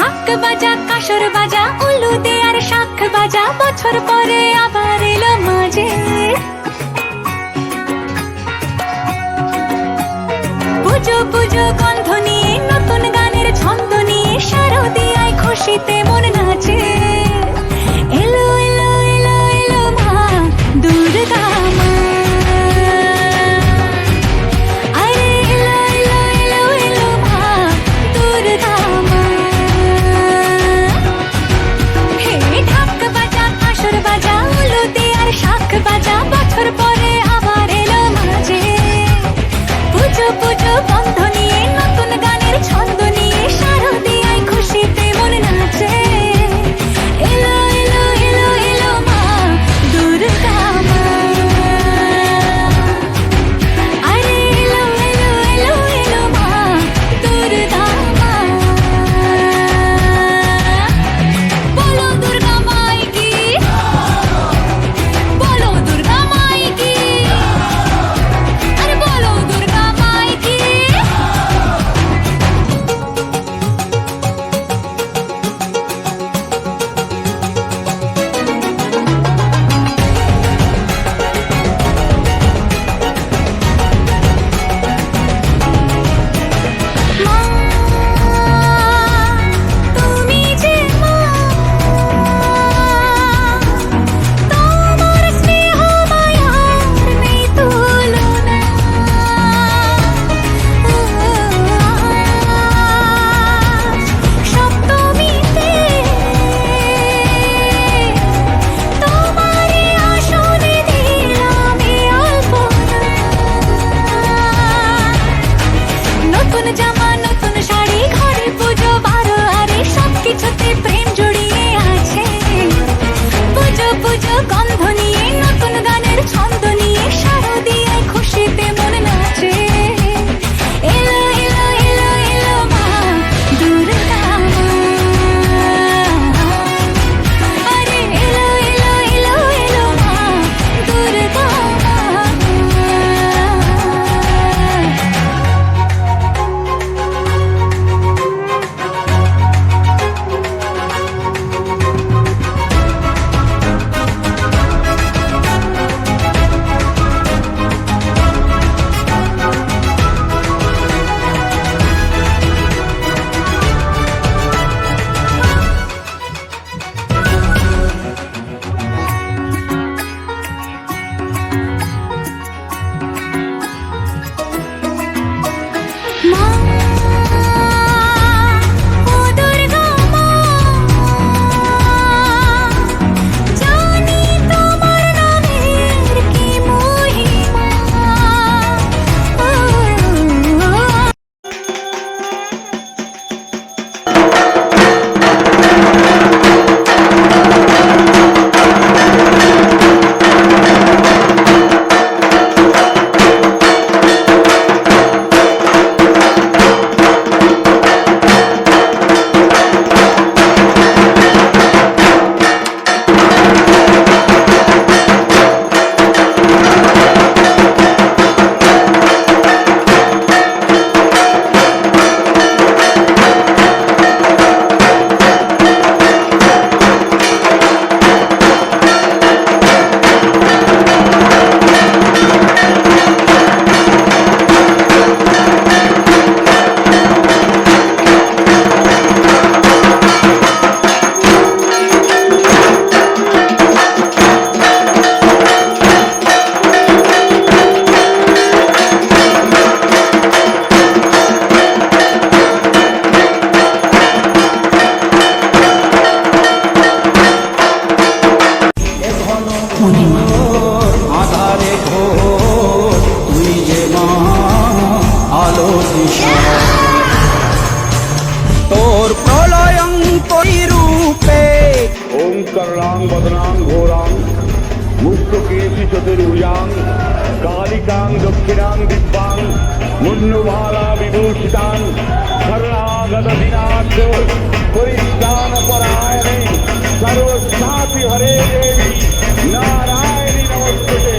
ঢাক বাজা কাসর বাজা উলু দে আর শাখ বাজা, বছর পরে আবার এলো মাঝে। পুজো পুজো গন্ধ নিয়ে নতুন গানের ছন্দ নিয়ে শারদিয়ায় খুশিতে মন নাচে। এলো এলো এলো এলো মা দুর্গা মা, আরে এলো এলো এলো এলো মা দুর্গা মা। হে ঢাক বাজা কাসর বাজা উলু দে আর শাখ বাজা, বছর পরে আবার এলো মাঝে। পুজো পুজো বন্ধ নিয়ে নতুন গানের ছন্দ নিয়ে শারদিয়ায় খুশিতে মন নাচে। এলো এলো এলো এলো মা দুর্গা মা, আরে এলো এলো এলো এলো মা দুর্গা মা। বলো দুর্গা মাই কি, বলো দুর্গা মাই কি, আরে বলো দুর্গা মাই কি। মা তুমি যে মা, তোমার স্নেহ মায়ার নেই তুলনা। সপ্তমীতে তোমারে আসনে দিলাম এই আলপনা। নতুন জামা নতুন শাড়ি ঘরে পুজো বারো আরে সবকিছুতে প্রেম জড়িয়ে আছে। পুজো পুজো গন্ধ নিয়ে নতুন গানের ছন্দ নিয়ে শারদিয়ায় খুশিতে মন নাচে। এলো এলো এলো এলো মা দুর্গা মা, আরে এলো এলো এলো এলো মা দুর্গা মা। মা ও দুর্গা মা, জানি তোমার নামের কি মহিমা। আধারে ঘোর তুই যে মা আলো দিশা, তোর প্রলয়ঙ্করী রূপে ওম করলাং বদনাং ঘোরাং মুক্তকেশি চতুর্ভুজাং কালিকাং দক্ষিণাং দিব্যাং মুন্নুবালা বিভূষিতাং শরণাগত দিনাথ পরিত্রাণ পরায়ণে সর্বসাতি হরে দেবী নারায়ণী নমস্তুতে।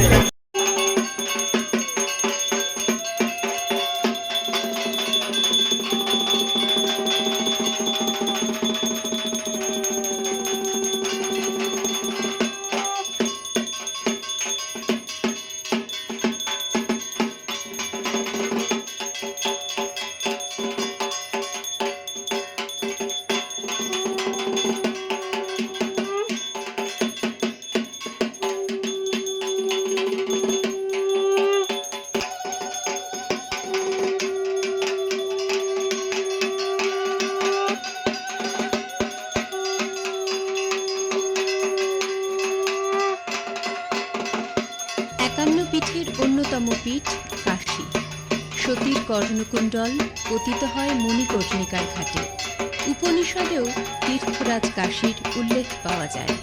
51 পীঠের অন্যতম পীঠ কাশী। সতীর কর্ণকুণ্ডল পতিত হয় মণিকর্ণিকার ঘাটে। উপনিষদেও তীর্থরাজ কাশীর উল্লেখ পাওয়া যায়।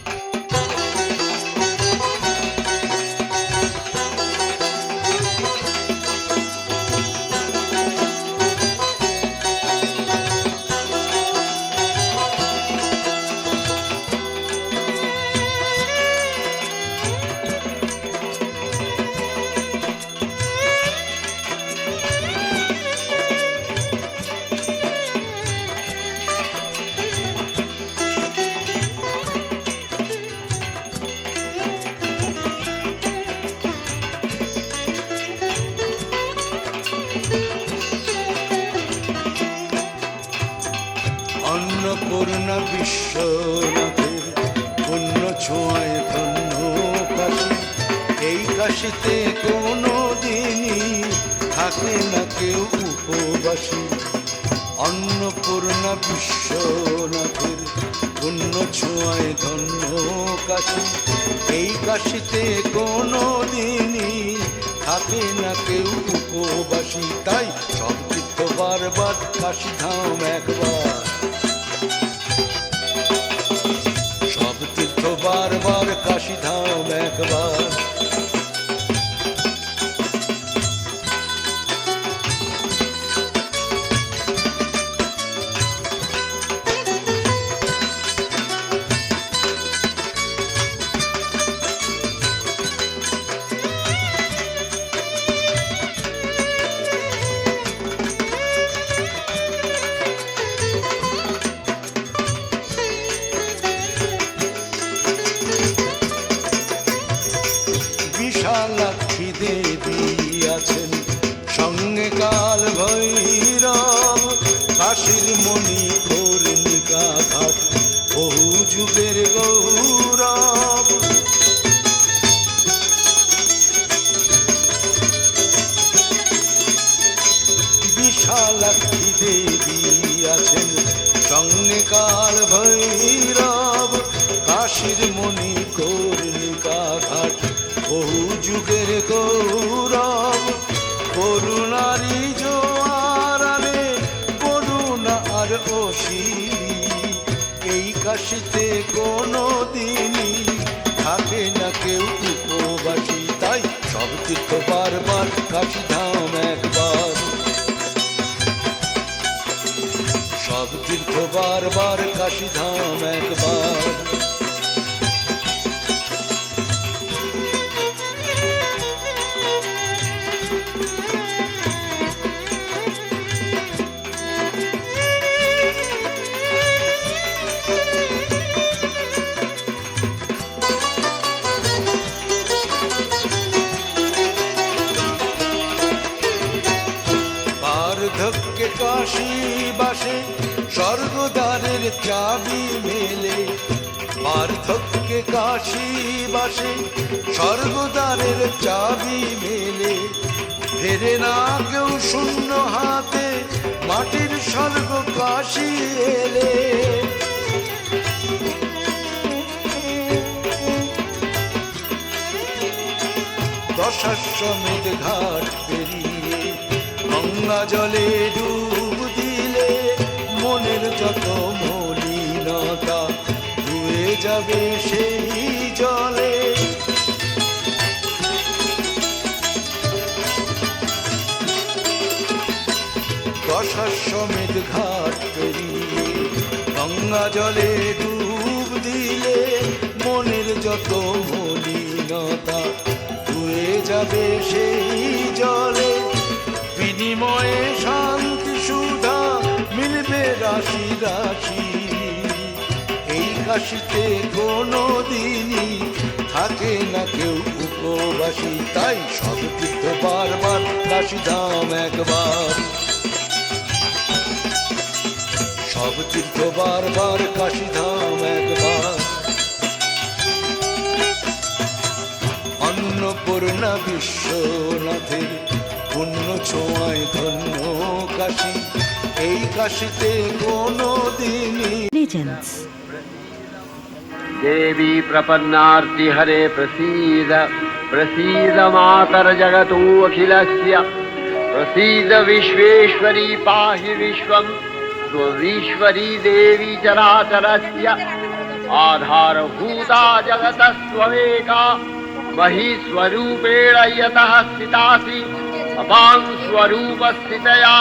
অন্নপূর্ণা বিশ্বনাথের পুণ্য ছোঁয়ায় ধন্য কাশী। এই কাশীতে কোনো দিনই থাকে না কেউ উপবাসী। অন্নপূর্ণা বিশ্বনাথের পুণ্য ছোঁয়ায় ধন্য কাশী। এই কাশীতে কোনো দিনই থাকে না কেউ উপবাসী। তাই সব তীর্থ বারবার কাশী ধাম একবার, সব তীর্থ বারবার কাশী ধাম একবার। বিশালাক্ষী দেবী আছেন সঙ্গে কাল ভৈরব। কাশীর মণিকর্ণিকা ঘাট বহু যুগের গৌরব। বিশালাক্ষী দেবী আছেন সঙ্গে কাল ভৈরব। কাশীর মণিকর্ণিকা ঘাট বহু যুগের গৌরব। করুণারি জোয়ার আনে করুণা আর অসীম। এই কাশীতে কোনো দিনই থাকে না কেউ উপবাসী। তাই সব তীর্থ বারবার কাশী ধাম একবার, সব তীর্থ বারবার কাশী ধাম একবার। বার্ধক্যে কাশী বাসে স্বর্গদ্বারের চাবি মেলে। বার্ধক্যে কাশী বাসে স্বর্গদ্বারের চাবি মেলে। ফেরে না কেউ শূন্য হাতে মাটির স্বর্গ কাশী এলে। দশাশ্বমেধ ঘাট পেরিয়ে গঙ্গা জলে ডুব দিলে মনের যত মলিনতা ধুয়ে যাবে সেই জলে। দশাশ্বমেধ ঘাট পেরিয়ে গঙ্গা জলে ডুব দিলে মনের যত মলিনতা ধুয়ে যাবে সেই জলে। বিনিময়ে শান্তি সুধা মিলবে রাশি রাশি। এই কাশীতে কোনো দিনই থাকে না কেউ উপবাসী। তাই সব তীর্থ বারবার কাশী ধাম একবার, সব তীর্থ বারবার কাশী ধাম একবার। অন্নপূর্ণা বিশ্বনাথের পুণ্য ছোঁয়ায় ধন্য কাশী। এই কাশীতে কোনো দিনই देवी प्रपन्नार्ति हरे प्रसीद। प्रसीद मातर्जगतो अखिलस्य प्रसीद विश्वेश्वरी पाहि विश्वं स्ववीश्वरी देवी चराचरस्य आधारभूता जगतस्त्वमेका महीस्वरूपेण यतः स्थितासि अपां स्वरूपस्थितया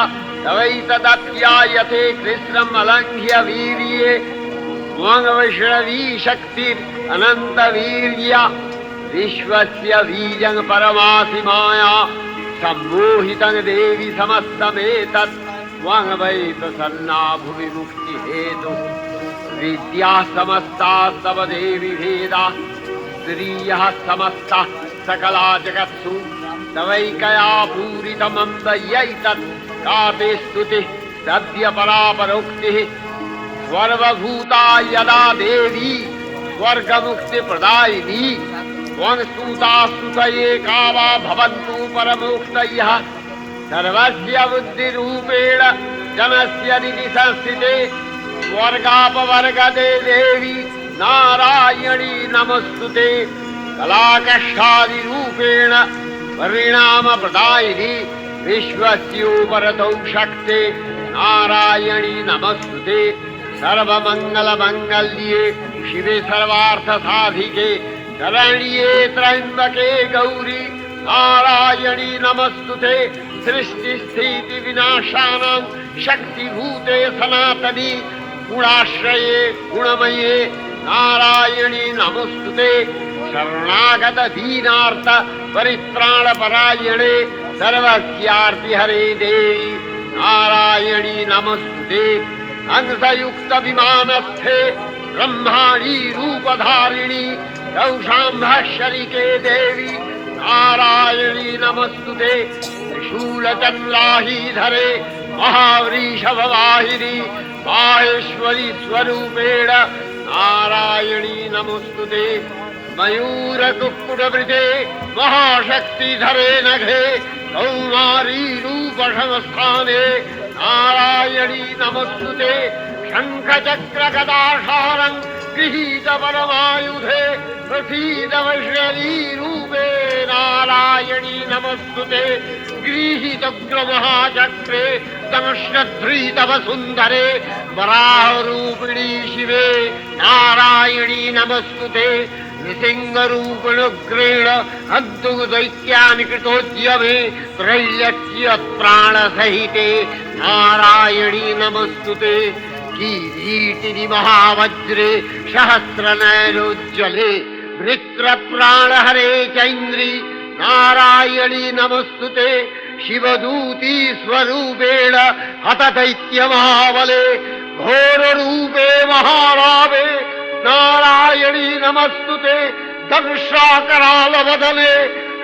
तवैतदप्यायते कृष्णम् अलङ्घ्य वीर्ये त्वं वैष्णवी शक्तिरनन्तवीर्या विश्वस्य बीजं परमासि माया सम्मोहितं देवि समस्तमेतत् त्वं वै प्रसन्ना भुवि मुक्तिहेतुः विद्याः समस्तास्तव देवि भेदाः स्त्रियः समस्ताः सकला जगत्सु तवैकया पूरितमम्बयैतत् का ते स्तुतिः सद्य परापरोक्तिः सर्वभूता यदा देवी स्वर्गमुक्तिप्रदायिनी त्वं स्तुता स्तुतये का वा भवन्तु परमोक्तयः सर्वस्य बुद्धिरूपेण जनस्य निधि संस्थिते स्वर्गापवर्गदे देवी नारायणी नमस्तुते कलाकष्टादिरूपेण परिणामप्रदायिनी विश्वस्योपरतौ शक्ते नारायणी नमस्तुते सर्वमङ्गलमङ्गल्ये शिवे सर्वार्थसाधिके शरण्ये त्र्यम्बके गौरी नारायणी नमस्तुते सृष्टिस्थितिविनाशानां शक्तिभूते सनातनी गुणाश्रये गुणमये नारायणी नमस्तुते शरणागत दीनार्थ परित्राणपरायणे सर्वस्यार्तिहरे देवी नारायणी नमस्तुते हंसयुक्त विमानस्थे ब्रह्माणी रूपधारिणी कौशाम्भशरिके देवी नारायणी नमस्तुते शूलचन्द्राहीधरे महावृषभवाहिनी माहेश्वरी स्वरूपेण नारायणी नमस्तुते मयूरकुक्कुटवृते महाशक्तिधरे नघे कौमारी रूपसंस्थाने नारायणी नमस्तुते शङ्खचक्रगदाशारं गृहीत परमायुधे प्रसीद वैष्णवी रूपे नारायणी नमस्तुते गृहीतग्रमहाचक्रे दंश्रध्रीतव सुन्दरे वराहरूपिणी शिवे नारायणी नमस्तुते नृसिंहरूपिणुग्रेण हन्तुं दैत्यानि कृतोद्यमे त्रैलक्ष्य प्राणसहिते नारायणी नमस्तुते किरीटिनि महावज्रे सहस्रनयनोज्ज्वले वृत्रप्राणहरे चैन्द्री नारायणी नमस्तुते शिवदूती स्वरूपेण हतदैत्यमहाबले घोररूपे महारावे नारायणी नमस्तुते दंशाकरालवदने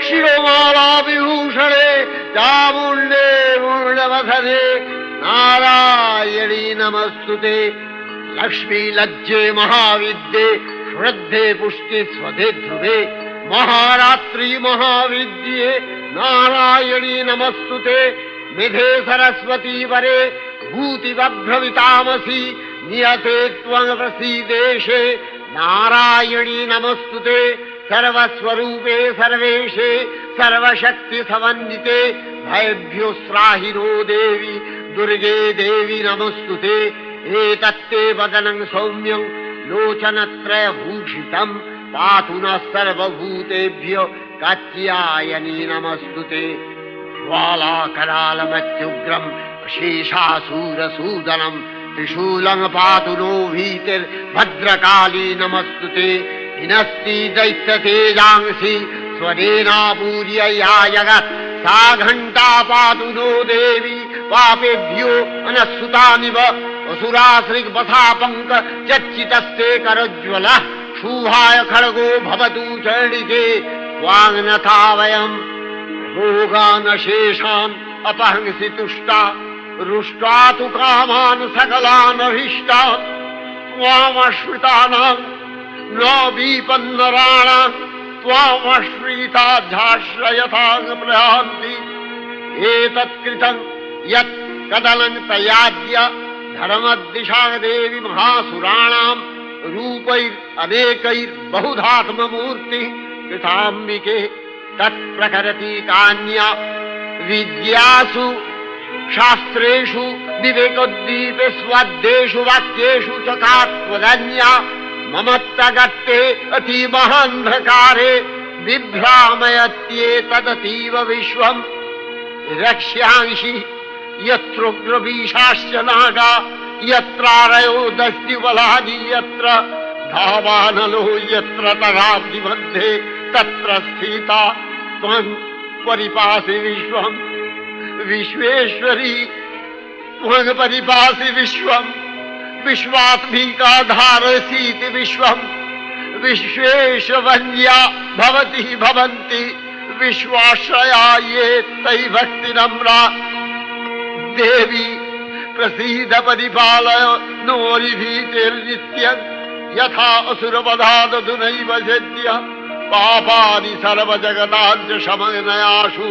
शिरोमाला विभूषणे चामुण्डे मूर्णवदने नारायणी नमस्तुते लक्ष्मी लज्जे महाविद्ये श्रद्धे पुष्टि स्वधे ध्रुवे महारात्रि महाविद्ये नारायणी नमस्तुते निधे सरस्वती वरे भूतिवभ्रमितामसि नियते त्वं प्रसीदेशे नारायणी नमस्तुते सर्वस्वरूपे सर्वेशे सर्वशक्तिसमन्विते भयभ्योस्त्राहिनो देवी दुर्गे देवी नमस्तुते एतत्ते वदनं सौम्यं लोचनत्रयभूषितं पातु नः सर्वभूतेभ्यो कात्यायनी नमस्तुते ज्वालाकरालमत्युग्रं शेषासूरसूदनं त्रिशूलं पातु नो भीतिर्भद्रकाली नमस्तुते हिनस्ति दैत्यतेजांसि स्वरेणापूर्य या जगत् सा घण्टा पातु नो देवी पापेभ्यो अनस्सुतानिव असुराश्रिग्वसापङ्क चच्चितस्ते करज्वलः शुभाय खड्गो भवतु चण्डिके त्वाङ्नथा वयम् रोगानशेषान् अपहंसि तुष्टा रुष्टा तु कामान् सकलान् अभीष्टान् त्वामश्रितानां न विपन्नराणां त्वामश्रिताध्याश्रयतां प्रयान्ति एतत्कृतं यत् कदलं तयाज्य धर्मदिशा देवी महासुराणां रूपैरनेकैर्बहुधात्ममूर्तिः कृताम्बिके तत्प्रकरतीकान्या विद्यासु शास्त्रेषु विवेकोद्दीपे स्वाद्येषु वाक्येषु च कात्वदन्या ममत्तगत्ते अतीमहान्धकारे बिभ्रामयत्येतदतीव विश्वम् रक्ष्यांसि यत्रोग्रवीशाश्च नागा यत्रारयो दस्युबलानि यत्र धावानलो यत्र तराब्धिमध्ये तत्र स्थिता त्वं परिपासि विश्वम् विश्वेश्वरी त्वं परिपासि विश्वम् विश्वात्मिका धारसीति विश्वम् विश्वेशवन्या भवति भवन्ति विश्वाश्रया ये तयि भक्तिनम्रा देवी प्रसीद परिपालय नोरिभीतिर्नित्यं यथा असुरवधादधुनैव सेद्य पापानि सर्वजगताञ्च शमनयाशु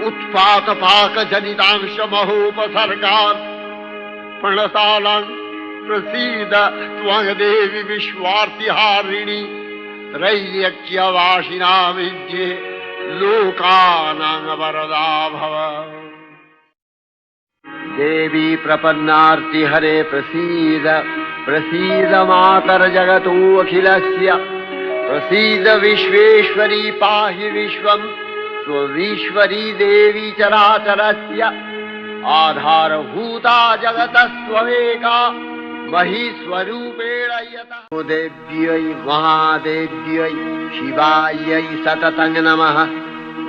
उत्पातपाकजनितांश महोपसर्गान् प्रणतानां प्रसीद त्वं देवी विश्वार्तिहारिणि त्रैलोक्यवासिनां विद्ये लोकानां वरदा भव। देवी प्रपन्नार्ति हरे प्रसीद प्रसीद मातर जगतो अखिलस्य प्रसीद विश्वेश्वरी पाहि विश्वम् स्ववीश्वरी देवी चराचरस्य आधारभूता जगतस्त्वमेका महीस्वरूपेण यतः देव्यै महादेव्यै शिवायै सततं नमः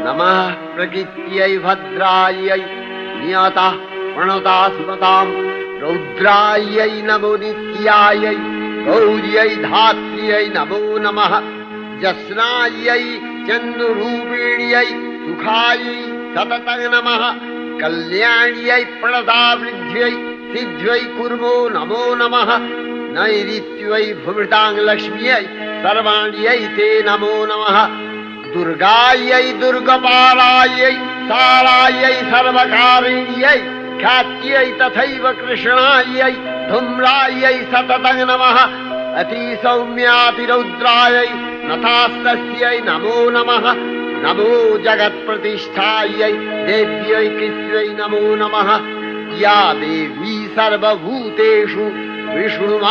नमः प्रकृत्यै भद्रायै नियता प्रणता स्मतां रौद्रायै नमो नित्यायै गौर्यै धात्र्यै नमो नमः जस्नायै चन्द्ररूपिण्यै सुखायै सततं नमः कल्याण्यै प्रणतावृद्ध्यै सिद्ध्यै कुर्मो नमो नमः नैऋत्यै भूमृतां लक्ष्म्यै सर्वाण्यै ते नमो नमः दुर्गायै दुर्गपालायै सारायै सर्वकारिण्यै ख्यात्यै तथैव कृष्णायै धूम्रायै सततं नमः अतिसौम्यातिरौद्रायै नतास्तस्यै नमो नमः नमो जगत्प्रतिष्ठायै देव्यै कृत्यै नमो नमः या देवी सर्वभूतेषु विष्णुमा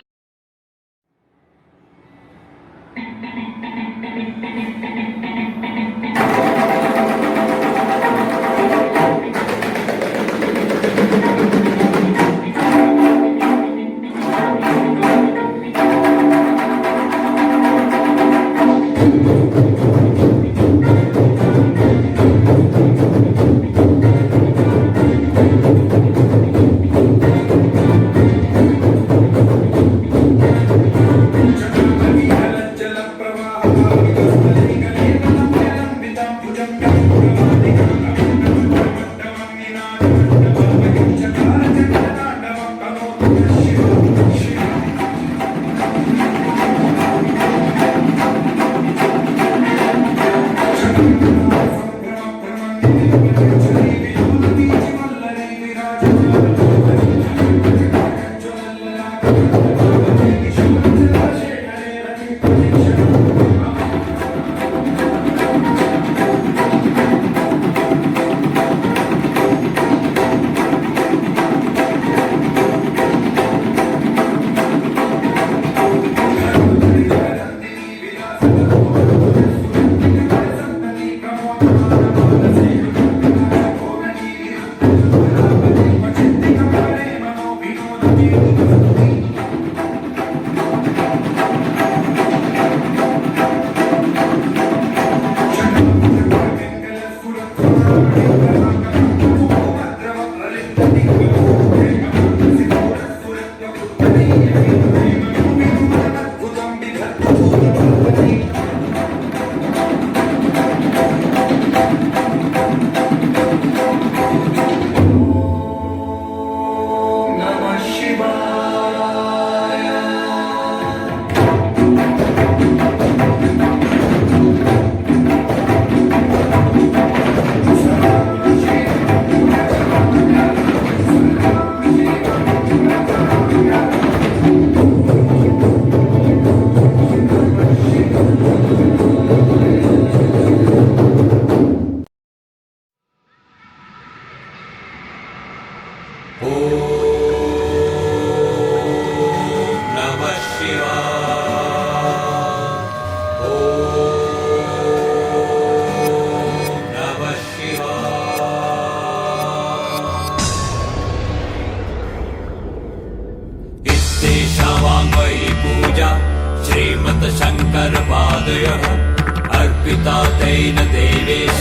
अर्पिता तेन देवेश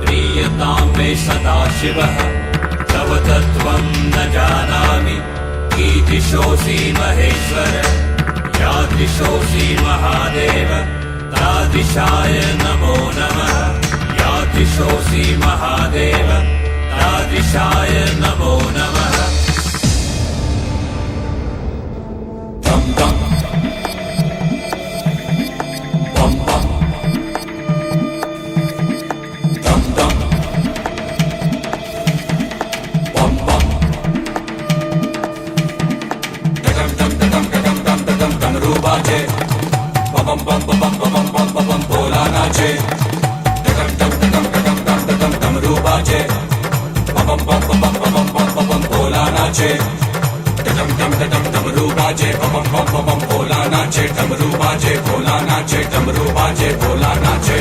प्रीयतां मे सदाशिवः तव तत्त्वं न जानामि कीदृशोऽसि महेश्वर यादृशोऽसि महादेव तादृशाय नमो नमः यादृशोऽसि महादेव तादृशाय नमो नमः दम दम बम बम दम दम बम बम दम दम दम दम दम दम दम रूबाचे बम बम बम बम बम बम बम भोला नाचे दम दम दम दम दम दम दम रूबाचे बम बम बम बम बम बम भोला नाचे डम डम डम डमरू बाजे बम बम बम भोला नाचे डमरू बाजे भोला नाचे डमरू बाजे भोला नाचे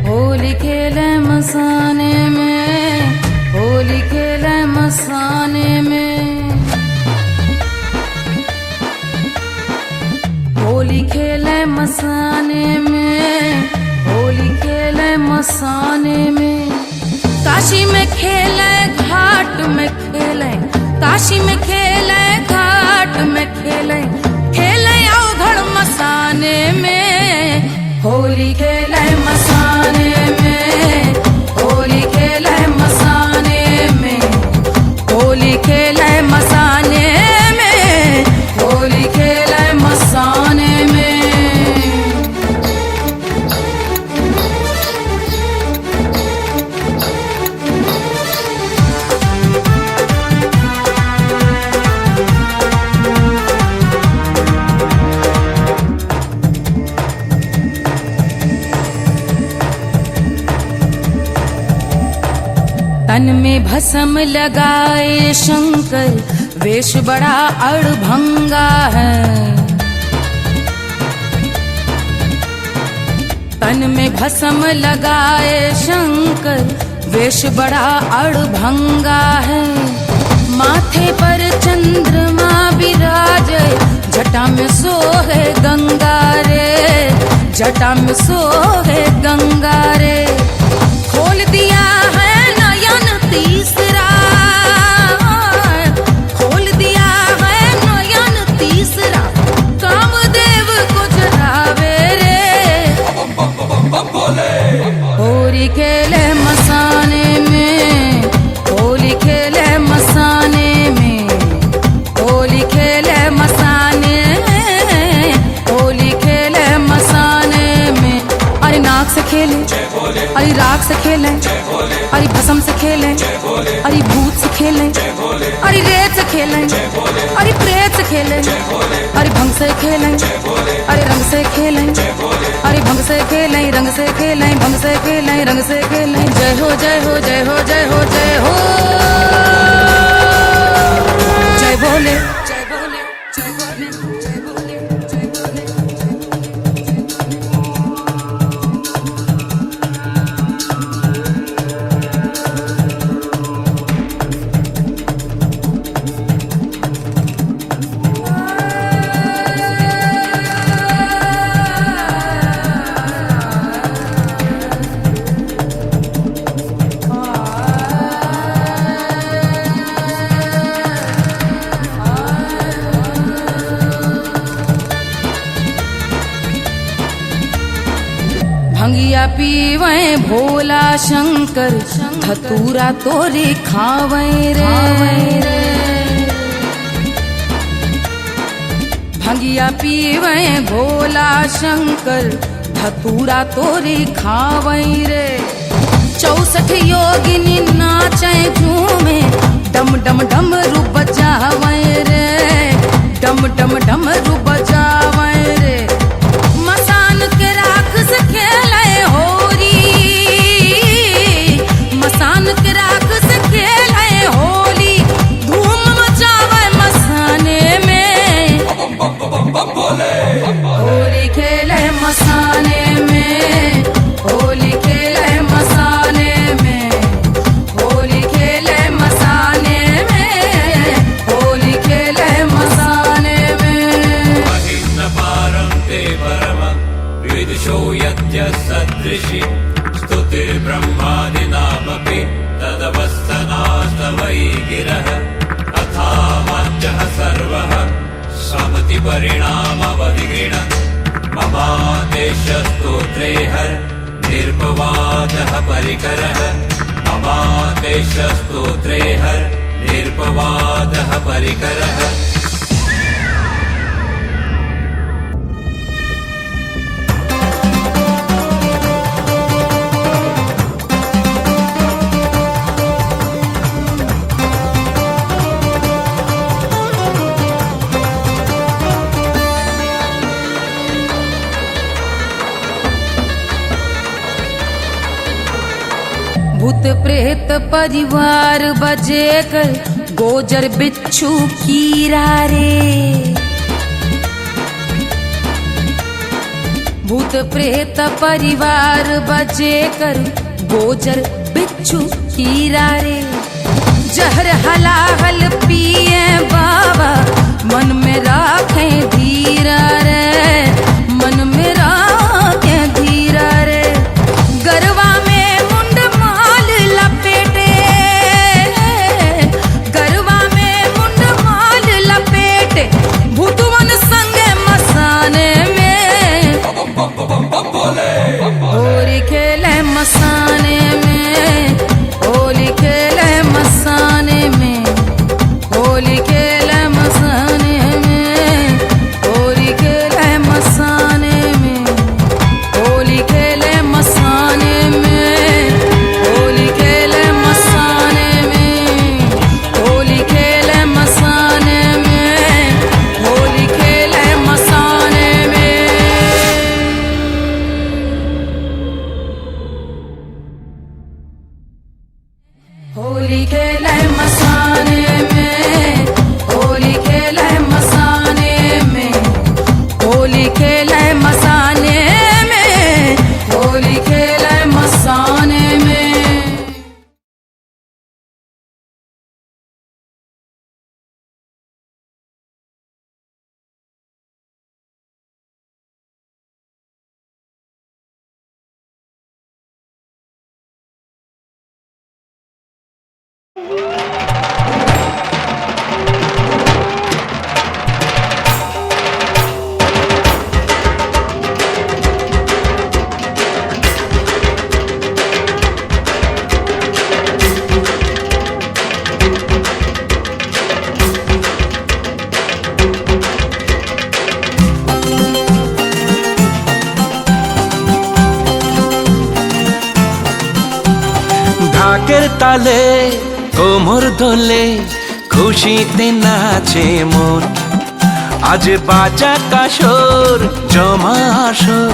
होली खेले मसाने में होली खेले मसाने में होली खेले मसाने में होली खेले मसाने में काशी में खेले घाट में खेले काशी में खेले घाट में खेले खेले अवघड़ मसाने में होली खेले मसाने में होली खेले मसाने में होली खेले मसाने में होली खेले मसाने में तन में भस्म लगाए शंकर वेश बड़ा अड़भंगा है तन में भस्म लगाए शंकर वेश बड़ा अड़भंगा है माथे पर चंद्रमा विराजे जटा में सोहे गंगा रे जटा में सोहे गंगा रे खोल दिया है तीसरा खोल दिया है नयन तीसरा कामदेव को जरावे रे होली खेले मसाने में होली खेले मसाने में होली खेले मसाने में होली खेले मसाने में अरे नाक से खेले अरे राग से खेले अरे भस्म से खेले अरे भूत से खेले अरे रेत से खेले अरे प्रेत से खेले अरे भंग से खेले अरे रंग से खेले अरे भंग से खेले रंग से खेले भंग से खेले रंग से खेले जय हो जय हो जय हो जय हो जय हो जय भोले जय भोले जय भोले जय भोले जय भोले भंगिया पीवे भोला शंकर धतूरा तोरे खावे रे भंगिया पीवे भोला शंकर धतूरा तोरे खावे रे 64 योगिनी नाचे झूमे डम डम डमरू बजावे रे डम डम डमरू बजावे रे मसान के राख से खेले होरी मसान के राख से खेले होली धूम मचावे प्रतिपरिणामवधिगृण ममादेशस्तोत्रे हर निर्पवादः परिकरः ममादेशस्तोत्रे हर निर्पवादः परिकरः भूत प्रेत परिवार बजे कर गोजर बिच्छू कीरा रे। भूत प्रेत परिवार बजे कर गोजर बिच्छू कीरा रे। जहर हलाहल पिए बाबा मन में राखे धीरा रे, मन में राखे धीरा रे। गरवा में मुंड माल लपेटे, गरवा में मुंड माल लपेटे भूतवन संगे मसाने में होली खेले मसाने में, होली खेले मसाने में, होली खेले मसाने में, होली खेले मसाने में, होली खेले मसाने में, होली खेले मसाने में, होली खेले मसाने में, होली खेले मसाने में। होली खेले मसाने में, होली खेले मसाने में, होली खेले मसाने में, होली खेले मसाने में। ঢাকের তালে কোমর দোলে খুশিতে নাচে মন। আজ বাজা কাসর জমা আসর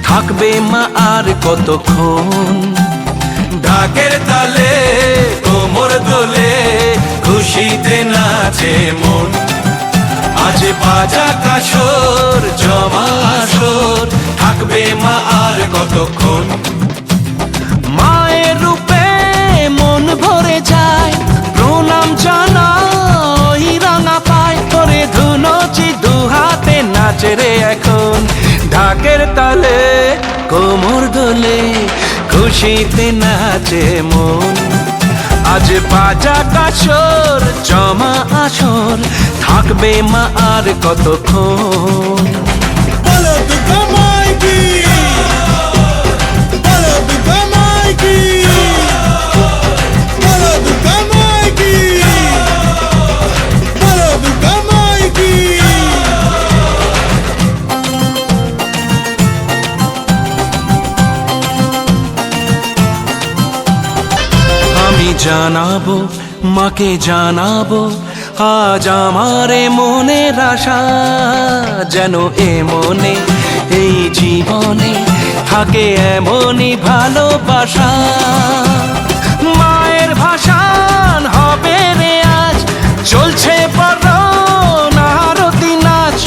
থাকবে মা আর কতক্ষণ। ঢাকের তালে কোমর দোলে খুশিতে নাচে মন। আজ বাজা কাসর জমা আসর থাকবে মা আর কতক্ষণ। মায়ের রূপে মন ভরে যায় প্রণাম জানাই রাঙা পায় করে ধুনচি দুহাতে নাচে রে এখন। ঢাকের তালে কোমর দোলে খুশিতে নাচে মন। আজ বাজা কাসর জমা আসর থাকবে মা আর কতক্ষণ। বলো দুর্গা মাই কি, বলো দুর্গা মাই কি, বলো দুর্গা মাই কি, বলো দুর্গা মাই কি। আমি জানাবো মাকে জানাবো আজ আমারে মনের আশা, যেন এ মনে এই জীবনে থাকে এমনই ভালোবাসা। মায়ের ভাষান হবে রে আজ চলছে বড় আরতি নাচ।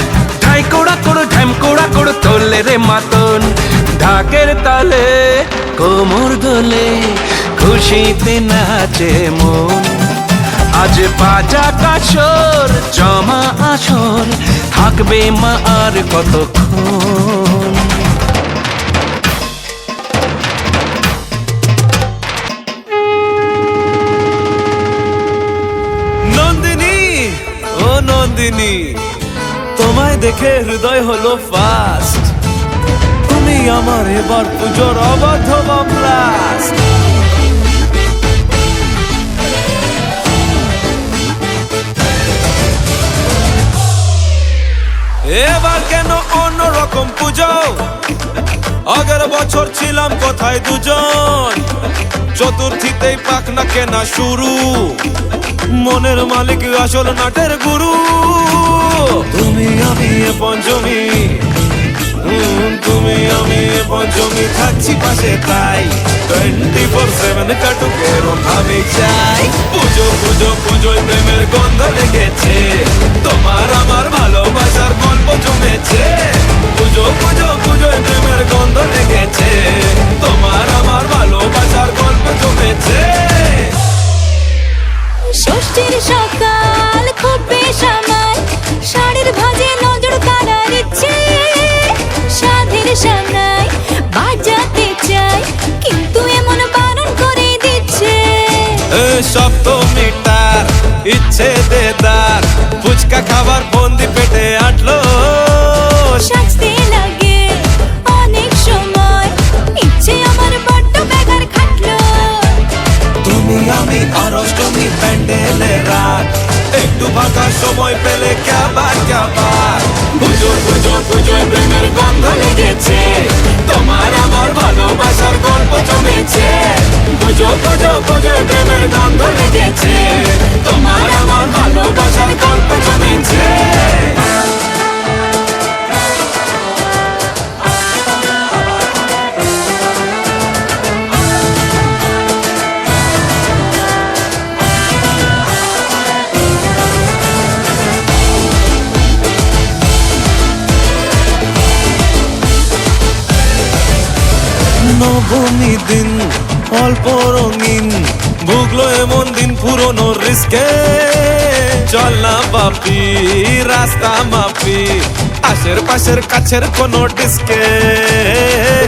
ঢাই কোড়া কোড় ঢ্যাম কোড়া কোড় তোলে রে মাতন। ঢাকের তালে কোমর দোলে খুশিতে নাচে মন। আজ বাজা কাসর জমা আসর থাকবে মা আর কতক্ষণ। নন্দিনী ও নন্দিনী তোমায় দেখে হৃদয় হলো ফাস্ট, তুমি আমার এবার পুজোর অবাধ ব্লাস্ট। এবার কেন অন্যরকম পুজো, আগের বছর ছিলাম কোথায় দুজন, চতুর্থীতেই পাখনা কেনা শুরু, মনের মালিক আসল নাটের গুরু। তুমি আমি এ পঞ্চমী, তুমি আমি এ পঞ্চমী, থাকছি পাশে তাই 24/7 কাটুক এরম ভাবে চাই। পুজো পুজো পুজোয় প্রেমের গন্ধ লেগেছে, তোমার আমার ভালোবাসার গল্প জমেছে। পুজো পুজো পুজোয় প্রেমের গন্ধ লেগেছে, তোমার আমার ভালোবাসার গল্প জমেছে। ষষ্ঠীর সকাল খুব বেসামাল, শাড়ির ভাজে নজর কাড়ার ইচ্ছে, সাধের সামনায় বাজাতে চাই কিন্তু এমন বারণ করে দিচ্ছে। সপ্তমীটার ইচ্ছে দেদার, ফুচকা খাবার বন্দি পেটে আটলো, সাজতে লাগে অনেক সময়, ইচ্ছে আমার বড্ড বেগার খাটলো। তুমি আমি আর অষ্টমী প্যান্ডেলে রাত, একটু ফাঁকা সময় পেলে কাবার কাবার। পুজো পুজো পুজোয় প্রেমের গন্ধ লেগেছে, তোমার আমার ভালোবাসার গল্প জমেছে। পুজো পুজো পুজোয় প্রেমের গন্ধ লেগেছে, তোমার আমার ভালোবাসার গল্প জমেছে। নবমী দিন অল্প রঙিন, ভুগলো এমন দিন পুরনো রিস্কে, চল না বাপি রাস্তা মাপি, আশের পাশের কাছের কোনো ডিস্কে।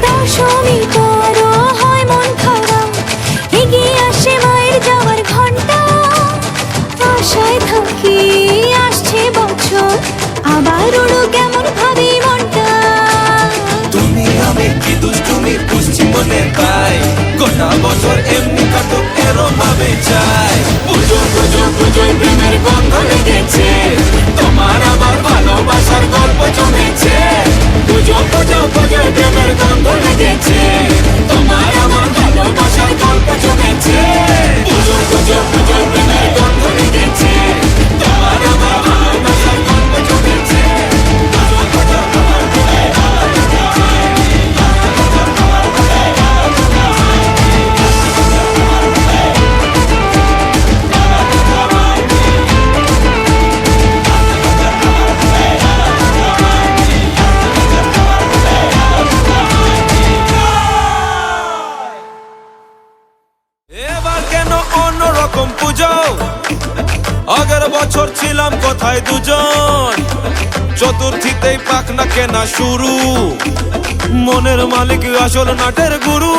দশমী করো হয় মন খারাপ, এগিয়ে আসে মায়ের যাওয়ার ঘন্টা, আশায় থাকি আসছে বছর, আবার উড়ো কেমন ভাবি মনটা। তুমি আমি কি দুষ্টুমি বুঝছি মনে পাই, গোটা বছর এমনি কাটুক এরম ভাবে চাই। পুজো পুজো পুজোয় প্রেমের গন্ধ লেগেছে, তোমার আমার ভালোবাসার গল্প জমেছে। পুজো পুজো পুজোয় প্রেমের গন্ধ লেগেছে, তোমার আমার ভালোবাসার গল্প জমেছে। পুজো পুজো পুজোয় প্রেমের গন্ধ লেগেছে, তোমার আমার ভালোবাসার গল্প জমেছে। পুজো পুজো এবার কেন অন্যরকম পুজো, আগের বছর ছিলাম কোথায় দুজন, চতুর্থীতেই পাখনা কেনা শুরু, মনের মালিক আসল নাটের গুরু।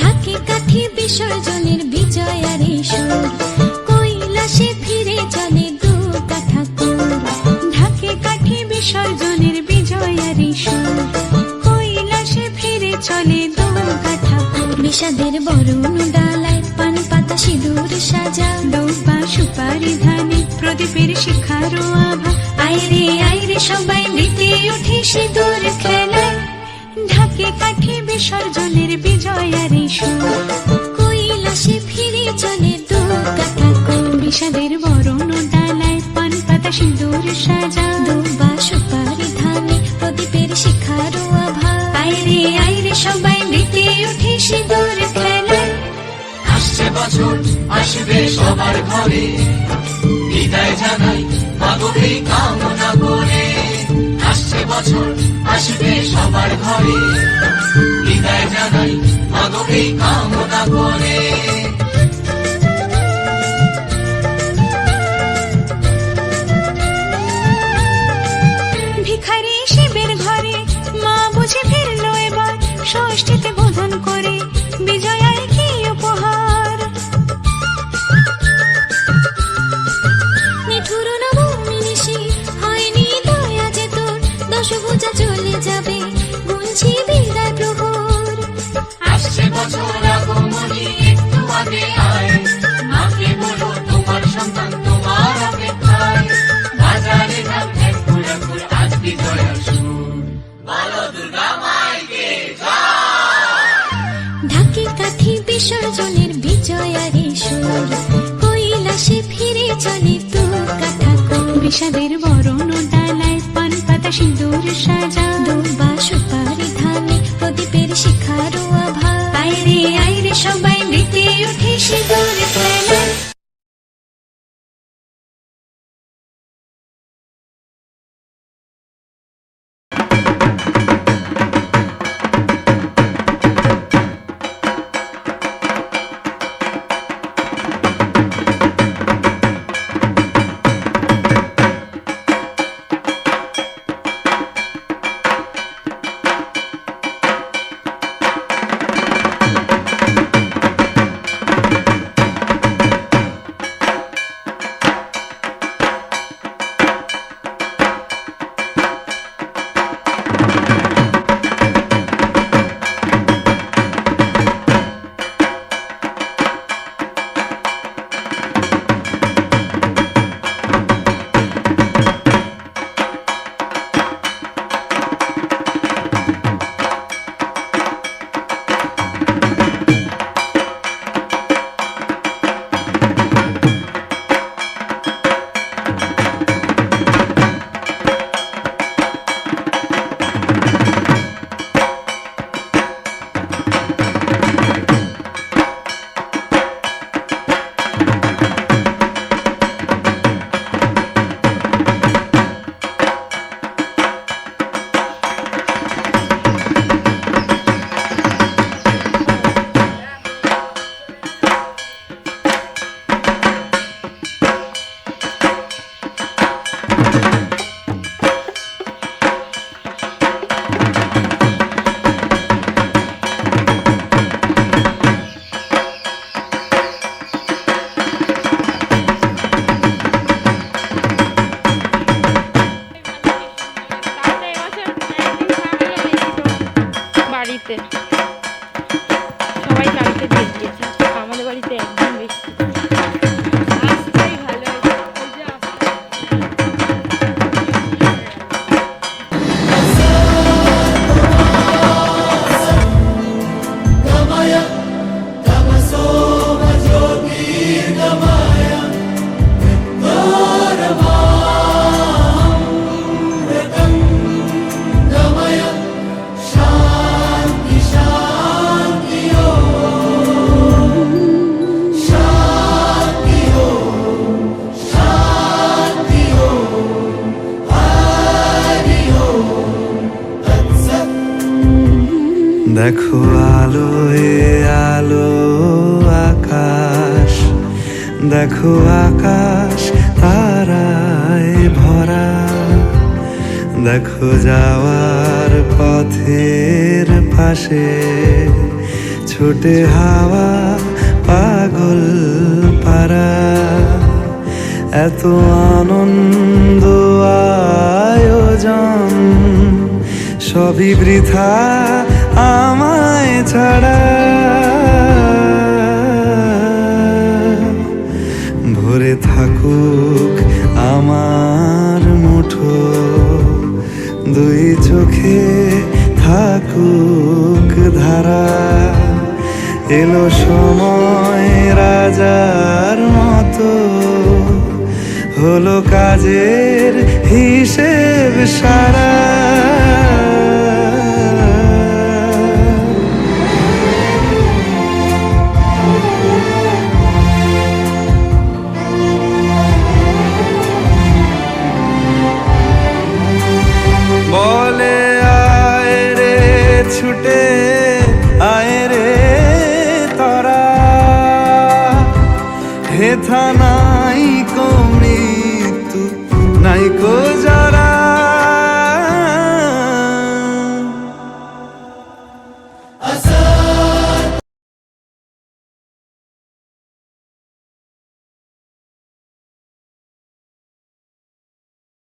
ঢাকে কাঠি বিসর্জনের বিজয়ার সুর, কৈলাসে ফিরে চলে দু কাঠা কুর। ঢাকে কাঠি বিসর্জনের বিজয়ার সুর, কৈলাসে ফিরে চলে দু কাঠা কুর। বিষাদের বরণ ডালায় পান পাতা সিঁদুর সাজা, দৌপা সুপারি ধানে প্রদীপের শিখারো আভা। আইরে সবাই মেতে উঠে সিঁদুর খেলায়, ঢাকে কাঠি বিসর্জনের বিজয়ার সুর, কৈলাসে ফিরে চলে দু কাঠা কুর। বিষাদের বরণ ডালায় পান পাতা সিঁদুর সাজা, দৌপা সুপারি ধানে প্রদীপের শিখারো আভা। আইরে সবাই মেতে উঠে সিঁদুর খেলায়। আসছে বছর আসবে সবার ঘরে, বিদায় জানাই মাগো কামনা করে। আসছে বছর আসবে সবার ঘরে, বিদায় জানাই মাগো কামনা করে। বিষাদের বরণ ডালায় পান পাতা সিঁদুর সাজা দুবা সুপারি ধানে প্রদীপের শিখারো আভা আইরে সবাই মেতে উঠে সিঁদুর খেলায়। বাড়িতে সবাই কালকে দিয়ে দিয়েছে, আমাদের বাড়িতে একদিন বেশি আসতেই ভালো দেখো আলোয় আলো আকাশ, দেখো আকাশ তারায় ভরা, দেখো যাওয়ার পথের পাশে ছোটে হাওয়া পাগল পারা। এত আনন্দ আয়োজন সবই বৃথা আমায় ছাড়া। ভরে থাকুক আমার মুঠো, দুই চোখে থাকুক ধারা। এলো সময় রাজার মতো, হলো কাজের হিসেব সারা। বলে আয় রে ছুটে আয় রে তারা, হেথা নাই কো মৃত্যু নাই কো যা